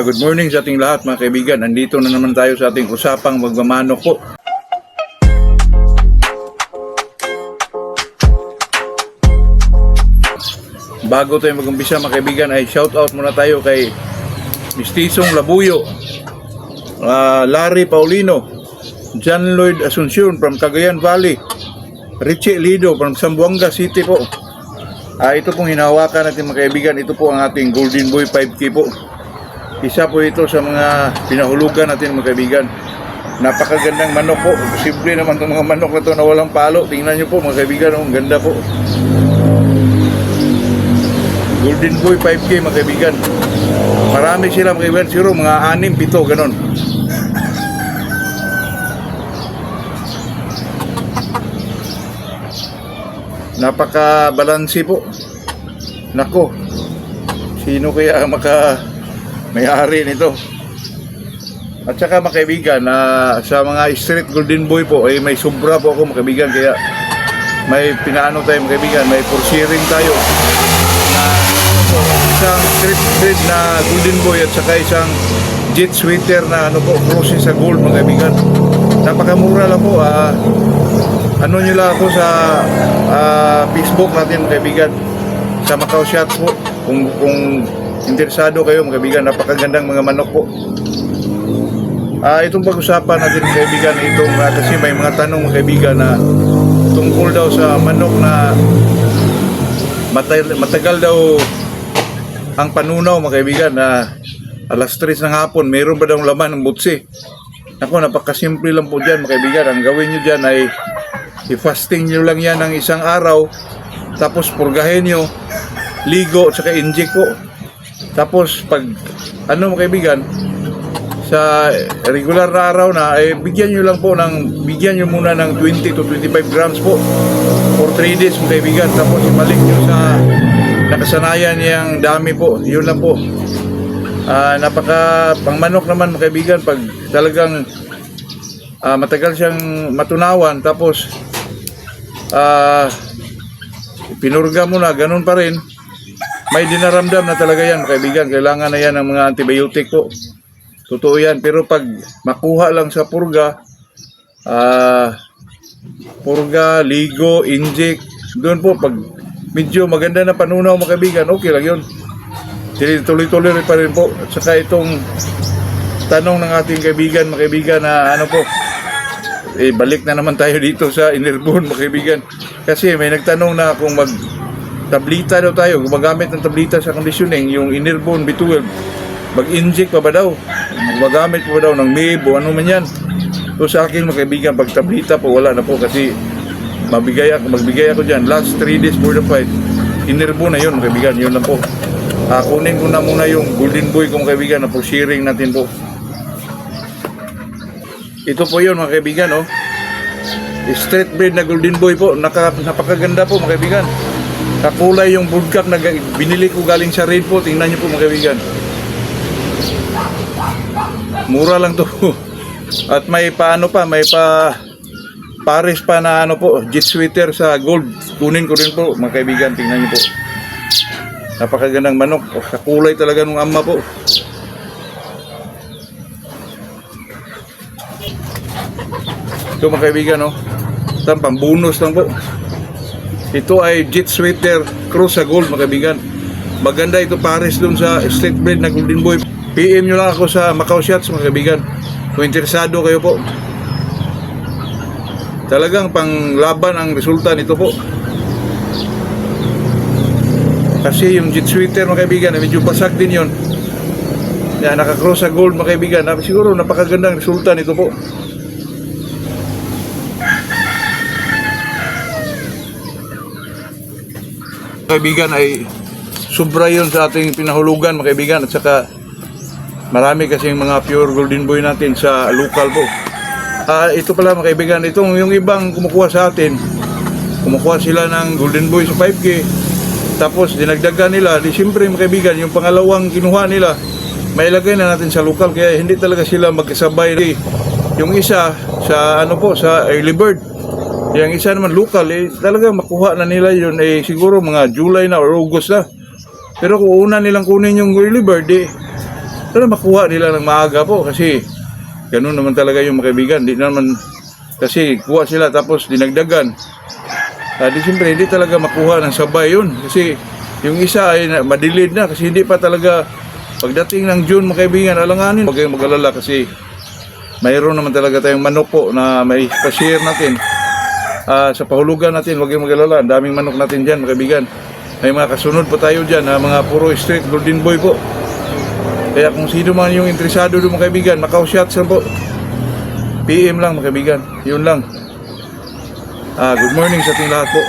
Good morning sa ating lahat mga kaibigan. Andito na naman tayo sa ating usapang magmamanok po. Bago tayo mag-umpisa mga kaibigan ay shout out muna tayo kay Mistisong Labuyo, Larry Paulino, John Lloyd Asuncion from Cagayan Valley, Richie Lido from Zamboanga City po. Ito pong hinahawakan natin mga kaibigan. Ito po ang ating Golden Boy 5K po. Isa po ito sa mga pinahulugan natin mga kaibigan. Napakagandang manok po. Simple naman itong mga manok na ito na walang palo. Tingnan nyo po mga kaibigan. Ang ganda po. Golden Boy 5K mga kaibigan. Marami sila mga kaibigan. Siguro mga 6-7 ganon. Napaka-balansi po. Nako. Sino kaya may-ari nito? At saka mga kaibigan, sa mga street Golden Boy po ay may sobra po ako mga kaibigan, kaya may pinaano tayo mga kaibigan, may for sharing tayo na isang street breed na Golden Boy at saka isang jet sweater na process sa gold mga kaibigan. Napakamura lang po. Ano nyo lang ako sa Facebook natin mga kaibigan, sa Macau Shots po, kung interesado kayo mga kaibigan. Napakagandang mga manok po. Itong pag-usapan natin mga kaibigan, kasi may mga tanong mga kaibigan na tungkol daw sa manok na matagal daw ang panunaw mga kaibigan, na alas 3 ng hapon mayroon ba daw laman ng butsi. Ako, napakasimple lang po dyan mga kaibigan. Ang gawin nyo dyan ay i-fasting nyo lang yan ng isang araw, tapos purgahin nyo, ligo at saka inject po. Tapos pag mga kaibigan, sa regular na araw na ay bigyan nyo muna ng 20 to 25 grams po for 3 days mga kaibigan. Tapos ibalik nyo sa nakasanayan niyang dami po. Yun lang po. Napaka pangmanok naman mga kaibigan, pag talagang matagal siyang matunawan, tapos pinurga mo na, ganun pa rin, may dinaramdam na talaga yan mga kaibigan. Kailangan na yan ng mga antibiotic po. Totoo yan. Pero pag makuha lang sa purga, ligo, inject, doon po pag medyo maganda na panunaw mga kaibigan, okay lang yun. Tuloy-tuloy pa rin po. At saka itong tanong ng ating kaibigan mga kaibigan na balik na naman tayo dito sa Innerbone mga kaibigan. Kasi may nagtanong na kung tablita daw tayo, gumagamit ng tablita sa conditioning, yung Innerbone B12, mag-inject pa ba daw? Gumagamit pa ba daw ng MIB o ano man yan? So sa akin mga kaibigan, pag tablita po, wala na po, kasi magbigay ako dyan. Last 3 days for the fight, Innerbone na yun mga kaibigan, yun lang po. Kunin ko na muna yung Golden Boy kong kaibigan na po sharing natin po. Ito po yun mga kaibigan, street breed na Golden Boy po. Napakaganda po mga kaibigan. Kakulay yung broodcock na binili ko galing sa raid po. Tingnan nyo po mga kaibigan. Mura lang to. At may pares pa na jet sweater sa gold. Kunin ko rin po mga kaibigan. Tingnan nyo po. Napakagandang manok. Kakulay talaga ng ama po. Ito mga kaibigan, pambonus lang po. Ito ay jet sweater cross sa gold mga kaibigan. Maganda ito, pares dun sa street breed na Golden Boy. PM nyo lang ako sa Macau Shots mga kaibigan kung interesado kayo po. Talagang panglaban ang resulta nito po. Kasi yung jet sweater mga kaibigan, medyo basag din yun. Yan, naka-cross sa gold mga kaibigan. Siguro napakagandang resulta nito po. Kaibigan, ay sobra yun sa ating pinahulugan mga kaibigan. At saka marami kasing mga pure Golden Boy natin sa local po. Ito pala mga kaibigan, yung ibang kumukuha sa atin, kumukuha sila ng Golden Boy sa 5K, tapos dinagdagan nila. Siyempre mga kaibigan, yung pangalawang kinuha nila, may ilagay na natin sa local, kaya hindi talaga sila magkasabay. Yung isa sa sa early bird, yung isa naman local, talagang makuha na nila yun siguro mga July na or August na. Pero kung una nilang kunin yung early bird, Sana makuha nila ng maaga po kasi ganun naman talaga yung mga kaibigan. Di naman kasi kuha sila tapos dinagdagan. Di siyempre hindi talaga makuha ng sabay yun kasi yung isa ay madilid na kasi hindi pa talaga pagdating ng June mga kaibigan, alanganin. Huwag kayong mag-alala kasi mayroon naman talaga tayong manok po na may pa-share natin sa pahulugan natin. Huwag kayong mag-alala, ang daming manok natin dyan mga kaibigan. May mga kasunod po tayo dyan, mga puro straight golden boy po. Kaya kung sino man yung interesado doon mga kaibigan, Macau Shots po. PM lang mga kaibigan, yun lang. Good morning sa ating lahat po.